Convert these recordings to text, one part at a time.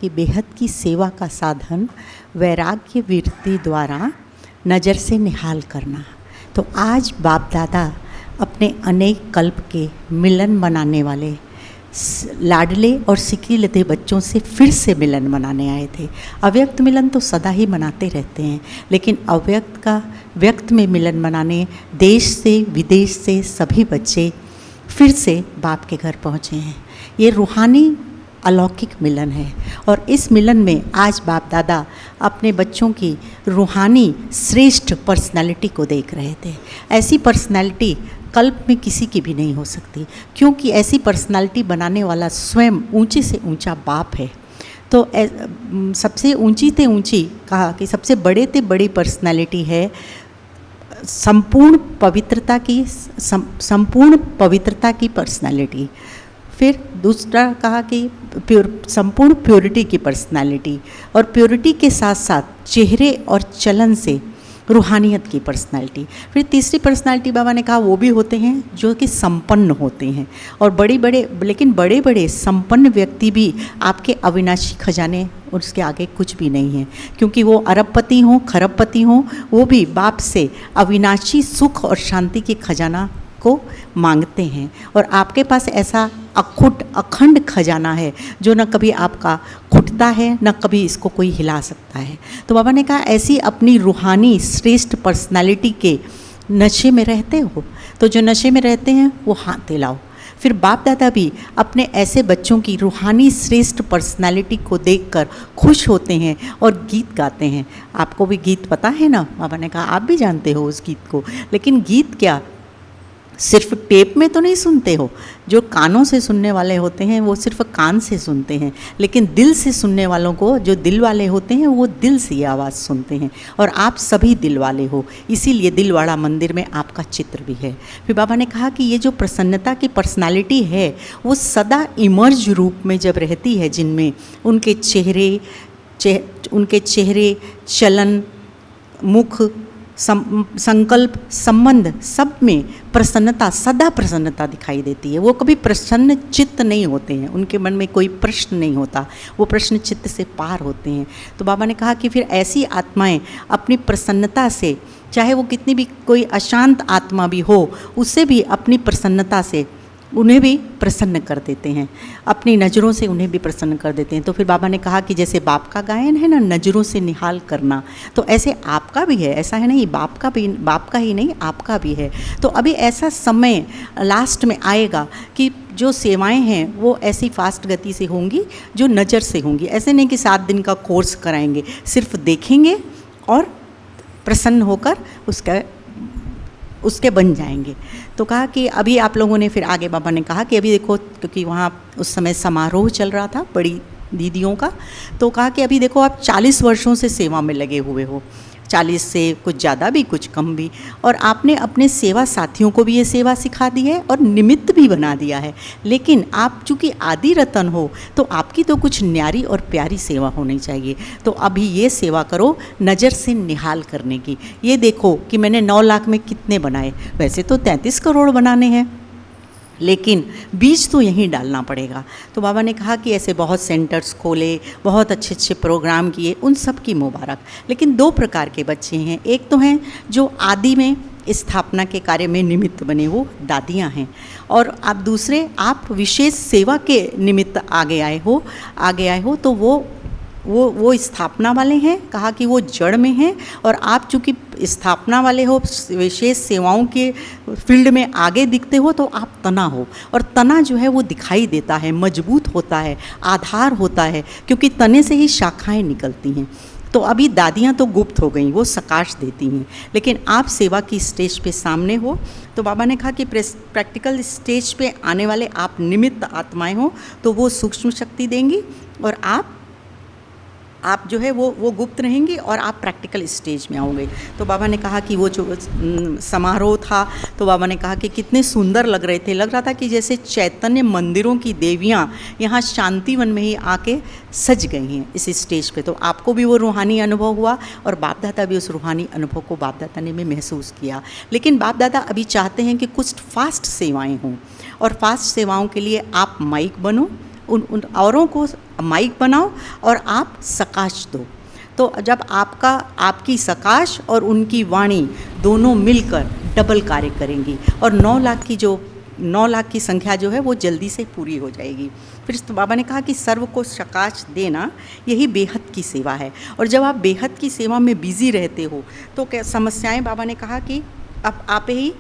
कि बेहद की सेवा का साधन वैराग्य वृत्ति द्वारा नज़र से निहाल करना। तो आज बाप दादा अपने अनेक कल्प के मिलन बनाने वाले लाडले और सिकीलते बच्चों से फिर से मिलन मनाने आए थे। अव्यक्त मिलन तो सदा ही मनाते रहते हैं, लेकिन अव्यक्त का व्यक्त में मिलन मनाने देश से विदेश से सभी बच्चे फिर से बाप के घर पहुँचे हैं। ये रूहानी अलौकिक मिलन है और इस मिलन में आज बाप दादा अपने बच्चों की रूहानी श्रेष्ठ पर्सनालिटी को देख रहे थे। ऐसी पर्सनालिटी कल्प में किसी की भी नहीं हो सकती, क्योंकि ऐसी पर्सनालिटी बनाने वाला स्वयं ऊंचे से ऊंचा बाप है। तो सबसे ऊंची ते ऊंची कहा कि सबसे बड़े ते बड़ी पर्सनालिटी है संपूर्ण पवित्रता की पर्सनालिटी। फिर दूसरा कहा कि संपूर्ण प्योरिटी की पर्सनालिटी, और प्योरिटी के साथ साथ चेहरे और चलन से रूहानियत की पर्सनालिटी। फिर तीसरी पर्सनालिटी बाबा ने कहा वो भी होते हैं जो कि संपन्न होते हैं, और बड़े बड़े संपन्न व्यक्ति भी आपके अविनाशी खजाने उसके आगे कुछ भी नहीं है, क्योंकि वो अरबपति हों खरबपति हों, वो भी बाप से अविनाशी सुख और शांति के खजाना को मांगते हैं। और आपके पास ऐसा अखंड खजाना है जो न कभी आपका खुटता है न कभी इसको कोई हिला सकता है। तो बाबा ने कहा ऐसी अपनी रूहानी श्रेष्ठ पर्सनालिटी के नशे में रहते हो, तो जो नशे में रहते हैं वो हाथ दिलाओ। फिर बाप दादा भी अपने ऐसे बच्चों की रूहानी श्रेष्ठ पर्सनालिटी को देखकर खुश होते हैं और गीत गाते हैं। आपको भी गीत पता है ना? बाबा ने कहा आप भी जानते हो उस गीत को, लेकिन गीत क्या सिर्फ टेप में तो नहीं सुनते हो। जो कानों से सुनने वाले होते हैं वो सिर्फ कान से सुनते हैं, लेकिन दिल से सुनने वालों को, जो दिल वाले होते हैं वो दिल से ये आवाज़ सुनते हैं। और आप सभी दिल वाले हो, इसीलिए दिलवाड़ा मंदिर में आपका चित्र भी है। फिर बाबा ने कहा कि ये जो प्रसन्नता की पर्सनालिटी है वो सदा इमर्ज रूप में जब रहती है, जिनमें उनके चेहरे चलन मुख संकल्प संबंध सब में प्रसन्नता, सदा प्रसन्नता दिखाई देती है। वो कभी प्रसन्न चित्त नहीं होते हैं, उनके मन में कोई प्रश्न नहीं होता, वो प्रश्न चित्त से पार होते हैं। तो बाबा ने कहा कि फिर ऐसी आत्माएं अपनी प्रसन्नता से, चाहे वो कितनी भी कोई अशांत आत्मा भी हो, उससे भी अपनी प्रसन्नता से उन्हें भी प्रसन्न कर देते हैं, अपनी नज़रों से उन्हें भी प्रसन्न कर देते हैं। तो फिर बाबा ने कहा कि जैसे बाप का गायन है ना, नज़रों से निहाल करना, तो ऐसे आपका भी है। ऐसा है नहीं बाप का ही नहीं आपका भी है। तो अभी ऐसा समय लास्ट में आएगा कि जो सेवाएं हैं वो ऐसी फास्ट गति से होंगी जो नज़र से होंगी। ऐसे नहीं कि 7 दिन का कोर्स कराएंगे, सिर्फ देखेंगे और प्रसन्न होकर उसके बन जाएंगे। तो कहा कि अभी आप लोगों ने, फिर आगे बाबा ने कहा कि अभी देखो, क्योंकि वहाँ उस समय समारोह चल रहा था बड़ी दीदियों का, तो कहा कि अभी देखो आप 40 वर्षों से सेवा में लगे हुए हो, 40 से कुछ ज़्यादा भी कुछ कम भी, और आपने अपने सेवा साथियों को भी ये सेवा सिखा दी है और निमित्त भी बना दिया है। लेकिन आप चूँकि आदि रतन हो तो आपकी तो कुछ न्यारी और प्यारी सेवा होनी चाहिए। तो अभी ये सेवा करो नज़र से निहाल करने की। ये देखो कि मैंने 9 लाख में कितने बनाए, वैसे तो 33 करोड़ बनाने हैं, लेकिन बीज तो यहीं डालना पड़ेगा। तो बाबा ने कहा कि ऐसे बहुत सेंटर्स खोले, बहुत अच्छे अच्छे प्रोग्राम किए, उन सब की मुबारक। लेकिन 2 प्रकार के बच्चे हैं। एक तो हैं जो आदि में स्थापना के कार्य में निमित्त बने, वो दादियाँ हैं, और आप दूसरे, आप विशेष सेवा के निमित्त आगे आए हो तो वो स्थापना वाले हैं। कहा कि वो जड़ में हैं, और आप चूँकि स्थापना वाले हो, विशेष सेवाओं के फील्ड में आगे दिखते हो, तो आप तना हो, और तना जो है वो दिखाई देता है, मजबूत होता है, आधार होता है, क्योंकि तने से ही शाखाएं निकलती हैं। तो अभी दादियाँ तो गुप्त हो गई, वो सकाश देती हैं, लेकिन आप सेवा की स्टेज पे सामने हो। तो बाबा ने कहा कि प्रैक्टिकल स्टेज पे आने वाले आप निमित्त आत्माएं हो, तो वो सूक्ष्म शक्ति देंगी, और आप जो है वो गुप्त रहेंगी, और आप प्रैक्टिकल स्टेज में आओगे। तो बाबा ने कहा कि वो जो समारोह था, तो बाबा ने कहा कि कितने सुंदर लग रहे थे। लग रहा था कि जैसे चैतन्य मंदिरों की देवियाँ यहाँ शांतिवन में ही आके सज गई हैं इस स्टेज पे। तो आपको भी वो रूहानी अनुभव हुआ, और बाप दादा भी उस रूहानी अनुभव को बाप दादा ने भी महसूस किया। लेकिन बाप दादा अभी चाहते हैं कि कुछ फास्ट सेवाएँ हों, और फास्ट सेवाओं के लिए आप माइक बनो, उन उन औरों को माइक बनाओ और आप सकाश दो। तो जब आपकी सकाश और उनकी वाणी दोनों मिलकर डबल कार्य करेंगी और 9 लाख की संख्या जो है वो जल्दी से पूरी हो जाएगी। फिर तो बाबा ने कहा कि सर्व को सकाश देना यही बेहद की सेवा है। और जब आप बेहद की सेवा में बिजी रहते हो तो क्या समस्याएं, बाबा ने कहा कि अब आप ही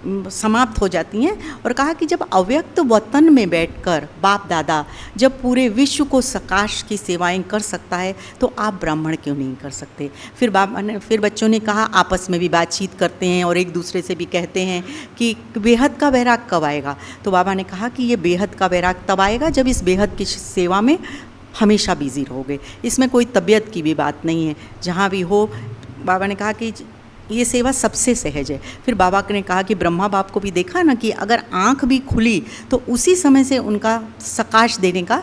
समाप्त हो जाती हैं। और कहा कि जब अव्यक्त वतन में बैठकर बाप दादा जब पूरे विश्व को सकाश की सेवाएं कर सकता है तो आप ब्राह्मण क्यों नहीं कर सकते। फिर बच्चों ने कहा, आपस में भी बातचीत करते हैं और एक दूसरे से भी कहते हैं कि बेहद का वैराग कब आएगा। तो बाबा ने कहा कि ये बेहद का वैराग तब आएगा जब इस बेहद की सेवा में हमेशा बिजी रहोगे। इसमें कोई तबीयत की भी बात नहीं है, जहाँ भी हो। बाबा ने कहा कि ये सेवा सबसे सहज है। फिर बाबा ने कहा कि ब्रह्मा बाप को भी देखा ना कि अगर आँख भी खुली तो उसी समय से उनका सकाश देने का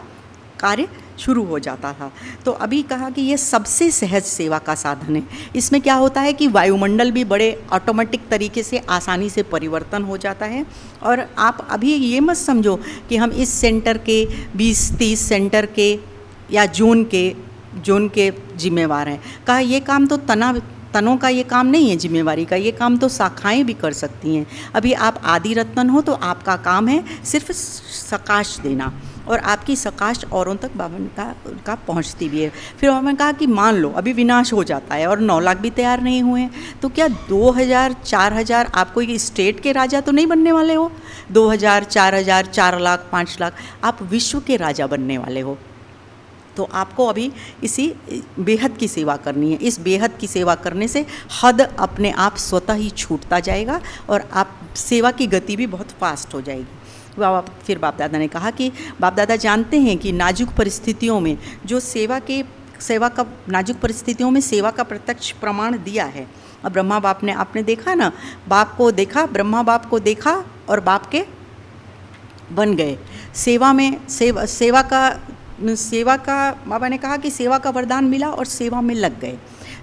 कार्य शुरू हो जाता था। तो अभी कहा कि ये सबसे सहज सेवा का साधन है। इसमें क्या होता है कि वायुमंडल भी बड़े ऑटोमेटिक तरीके से आसानी से परिवर्तन हो जाता है। और आप अभी ये मत समझो कि हम इस सेंटर के 20-30 सेंटर के या जोन के जिम्मेवार हैं। कहा ये काम तो तनों का ये काम नहीं है जिम्मेवारी का, ये काम तो शाखाएं भी कर सकती हैं। अभी आप आदि रत्न हो तो आपका काम है सिर्फ सकाश देना और आपकी सकाश औरों तक बाबा का पहुंचती भी है। फिर बाबा ने कहा कि मान लो अभी विनाश हो जाता है और 9 लाख भी तैयार नहीं हुए हैं, तो क्या 2000, 4000 आप कोई स्टेट के राजा तो नहीं बनने वाले हो। 2000, 4000, 4 लाख, 5 लाख आप विश्व के राजा बनने वाले हो। तो आपको अभी इसी बेहद की सेवा करनी है। इस बेहद की सेवा करने से हद अपने आप स्वतः ही छूटता जाएगा और आप सेवा की गति भी बहुत फास्ट हो जाएगी। फिर बाप दादा ने कहा कि बाप दादा जानते हैं कि नाजुक परिस्थितियों में जो नाजुक परिस्थितियों में सेवा का प्रत्यक्ष प्रमाण दिया है। अब ब्रह्मा बाप ने, आपने देखा ना, बाप को देखा, ब्रह्मा बाप को देखा और बाप के बन गए। सेवा का बाबा ने कहा कि सेवा का वरदान मिला और सेवा में लग गए।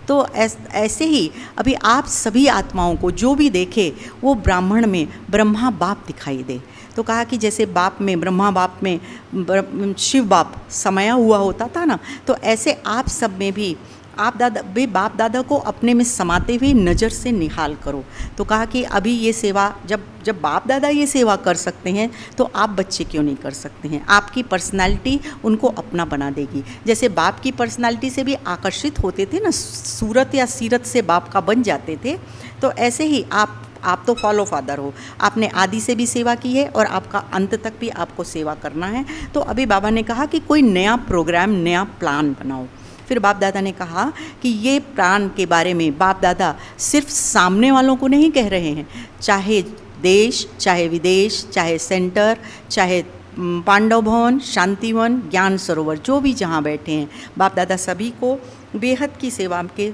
तो ऐसे ही अभी आप सभी आत्माओं को जो भी देखे वो ब्राह्मण में ब्रह्मा बाप दिखाई दे। तो कहा कि जैसे ब्रह्मा बाप में शिव बाप समाया हुआ होता था ना, तो ऐसे आप सब में भी बाप दादा को अपने में समाते हुए नज़र से निहाल करो। तो कहा कि अभी ये सेवा जब बाप दादा ये सेवा कर सकते हैं तो आप बच्चे क्यों नहीं कर सकते हैं। आपकी पर्सनालिटी उनको अपना बना देगी। जैसे बाप की पर्सनालिटी से भी आकर्षित होते थे ना, सूरत या सीरत से बाप का बन जाते थे, तो ऐसे ही आप तो फॉलो फादर हो, आपने आदि से भी सेवा की है और आपका अंत तक भी आपको सेवा करना है। तो अभी बाबा ने कहा कि कोई नया प्रोग्राम, नया प्लान बनाओ। फिर बाप दादा ने कहा कि ये प्लान के बारे में बाप दादा सिर्फ सामने वालों को नहीं कह रहे हैं, चाहे देश, चाहे विदेश, चाहे सेंटर, चाहे पांडव भवन, शांतिवन, ज्ञान सरोवर, जो भी जहाँ बैठे हैं, बाप दादा सभी को बेहद की सेवा के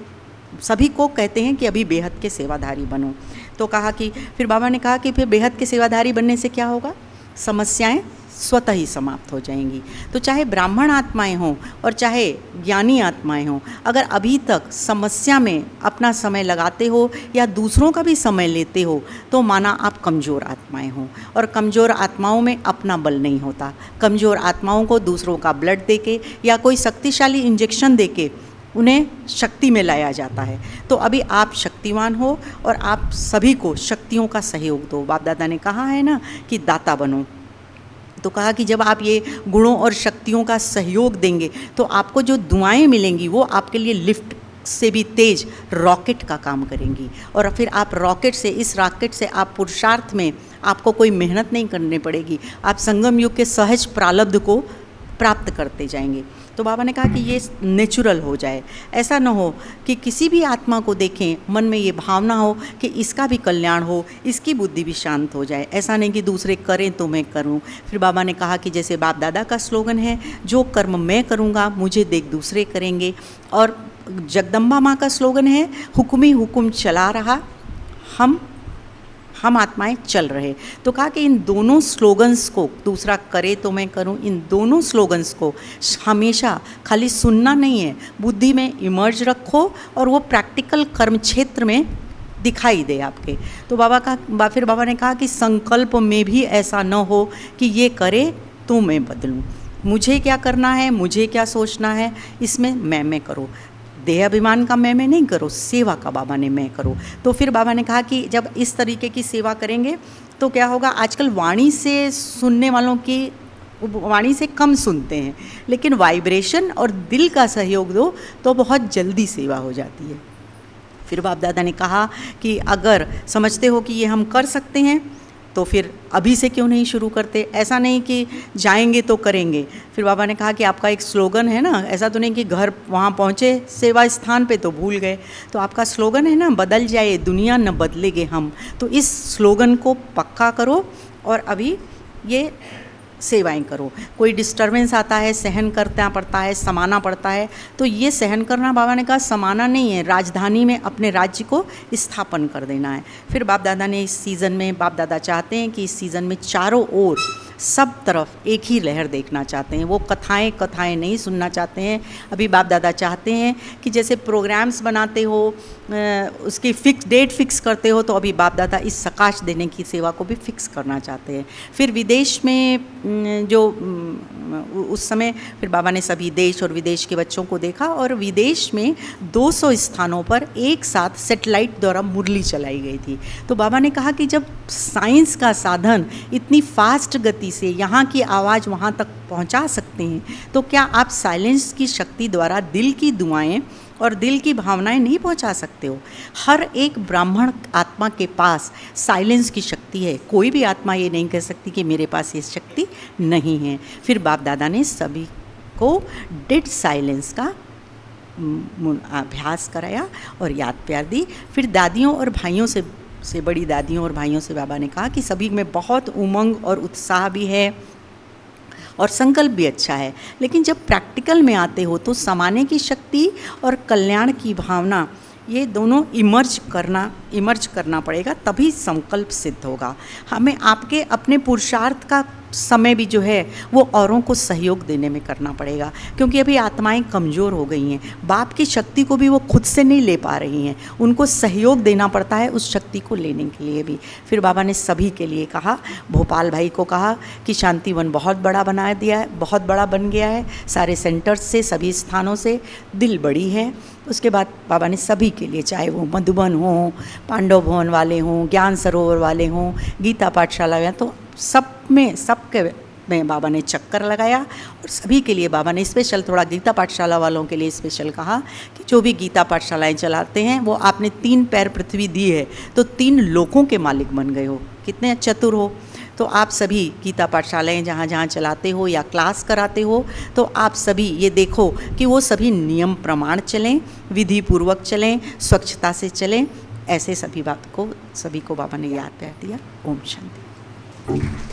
सभी को कहते हैं कि अभी बेहद के सेवाधारी बनो। तो कहा कि फिर बाबा ने कहा कि फिर बेहद के सेवाधारी बनने से क्या होगा, समस्याएं स्वतः ही समाप्त हो जाएंगी। तो चाहे ब्राह्मण आत्माएं हों और चाहे ज्ञानी आत्माएं हों, अगर अभी तक समस्या में अपना समय लगाते हो या दूसरों का भी समय लेते हो तो माना आप कमज़ोर आत्माएं हों। और कमज़ोर आत्माओं में अपना बल नहीं होता। कमज़ोर आत्माओं को दूसरों का ब्लड देके या कोई शक्तिशाली इंजेक्शन देके उन्हें शक्ति में लाया जाता है। तो अभी आप शक्तिवान हो और आप सभी को शक्तियों का सहयोग दो। बाप दादा ने कहा है ना कि दाता बनो। तो कहा कि जब आप ये गुणों और शक्तियों का सहयोग देंगे तो आपको जो दुआएं मिलेंगी वो आपके लिए लिफ्ट से भी तेज रॉकेट का काम करेंगी। और फिर आप इस रॉकेट से आप पुरुषार्थ में आपको कोई मेहनत नहीं करनी पड़ेगी, आप संगम युग के सहज प्रारब्ध को प्राप्त करते जाएंगे। तो बाबा ने कहा कि ये नेचुरल हो जाए। ऐसा न हो कि किसी भी आत्मा को देखें मन में ये भावना हो कि इसका भी कल्याण हो, इसकी बुद्धि भी शांत हो जाए। ऐसा नहीं कि दूसरे करें तो मैं करूं। फिर बाबा ने कहा कि जैसे बाप दादा का स्लोगन है, जो कर्म मैं करूंगा मुझे देख दूसरे करेंगे। और जगदम्बा माँ का स्लोगन है, हुक्म ही हुक्म चला रहा, हम आत्माएं चल रहे। तो कहा कि इन दोनों स्लोगन्स को, दूसरा करे तो मैं करूं, इन दोनों स्लोगन्स को हमेशा खाली सुनना नहीं है, बुद्धि में इमर्ज रखो और वो प्रैक्टिकल कर्म क्षेत्र में दिखाई दे आपके। तो फिर बाबा ने कहा कि संकल्प में भी ऐसा न हो कि ये करे तो मैं बदलूं। मुझे क्या करना है, मुझे क्या सोचना है, इसमें मैं करो। देह अभिमान का मैं नहीं करो, सेवा का बाबा ने मैं करो। तो फिर बाबा ने कहा कि जब इस तरीके की सेवा करेंगे तो क्या होगा, आजकल वाणी से सुनने वालों की वाणी से कम सुनते हैं, लेकिन वाइब्रेशन और दिल का सहयोग दो तो बहुत जल्दी सेवा हो जाती है। फिर बाप दादा ने कहा कि अगर समझते हो कि ये हम कर सकते हैं तो फिर अभी से क्यों नहीं शुरू करते, ऐसा नहीं कि जाएंगे तो करेंगे। फिर बाबा ने कहा कि आपका एक स्लोगन है ना, ऐसा तो नहीं कि घर वहाँ पहुँचे सेवा स्थान पे तो भूल गए, तो आपका स्लोगन है ना, बदल जाए दुनिया न बदलेंगे हम। तो इस स्लोगन को पक्का करो और अभी ये सेवाएं करो। कोई डिस्टरबेंस आता है, सहन करना पड़ता है, समाना पड़ता है, तो ये सहन करना बाबा ने कहा समाना नहीं है, राजधानी में अपने राज्य को स्थापन कर देना है। फिर बाप दादा ने इस सीज़न में, बाप दादा चाहते हैं कि इस सीज़न में चारों ओर सब तरफ एक ही लहर देखना चाहते हैं। वो कथाएं नहीं सुनना चाहते हैं। अभी बाप दादा चाहते हैं कि जैसे प्रोग्राम्स बनाते हो, उसकी डेट फिक्स करते हो, तो अभी बाप दादा इस सकाश देने की सेवा को भी फिक्स करना चाहते हैं। फिर विदेश में जो उस समय फिर बाबा ने सभी देश और विदेश के बच्चों को देखा और विदेश में 200 स्थानों पर एक साथ सैटेलाइट द्वारा मुरली चलाई गई थी। तो बाबा ने कहा कि जब साइंस का साधन इतनी फास्ट गति से यहाँ की आवाज़ वहाँ तक पहुँचा सकते हैं, तो क्या आप साइलेंस की शक्ति द्वारा दिल की दुआएं और दिल की भावनाएं नहीं पहुंचा सकते हो? हर एक ब्राह्मण आत्मा के पास साइलेंस की शक्ति है। कोई भी आत्मा ये नहीं कह सकती कि मेरे पास ये शक्ति नहीं है। फिर बाप दादा ने सभी को डेड साइलेंस का अभ्यास कराया और याद प्यार दी। फिर दादियों और भाइयों से बड़ी दादियों और भाइयों से बाबा ने कहा कि सभी में बहुत उमंग और उत्साह भी है और संकल्प भी अच्छा है, लेकिन जब प्रैक्टिकल में आते हो तो समाने की शक्ति और कल्याण की भावना, ये दोनों इमर्ज करना पड़ेगा, तभी संकल्प सिद्ध होगा। हमें आपके अपने पुरुषार्थ का समय भी जो है वो औरों को सहयोग देने में करना पड़ेगा, क्योंकि अभी आत्माएं कमज़ोर हो गई हैं। बाप की शक्ति को भी वो खुद से नहीं ले पा रही हैं, उनको सहयोग देना पड़ता है उस शक्ति को लेने के लिए भी। फिर बाबा ने सभी के लिए कहा, भोपाल भाई को कहा कि शांतिवन बहुत बड़ा बना दिया है, बहुत बड़ा बन गया है, सारे सेंटर्स से, सभी स्थानों से दिल बड़ी है। उसके बाद बाबा ने सभी के लिए, चाहे वो मधुबन हो, पांडव भवन वाले हों, ज्ञान सरोवर वाले हों, गीता पाठशाला गया, तो सबके में बाबा ने चक्कर लगाया और सभी के लिए बाबा ने स्पेशल, थोड़ा गीता पाठशाला वालों के लिए स्पेशल कहा कि जो भी गीता पाठशालाएं चलाते हैं वो आपने 3 पैर पृथ्वी दी है तो 3 लोकों के मालिक बन गए हो, कितने चतुर हो। तो आप सभी गीता पाठशालाएं जहाँ जहाँ चलाते हो या क्लास कराते हो, तो आप सभी ये देखो कि वो सभी नियम प्रमाण चलें, विधि पूर्वक चलें, स्वच्छता से चलें। ऐसे सभी को बाबा ने याद प्यार दिया। ओम शांति।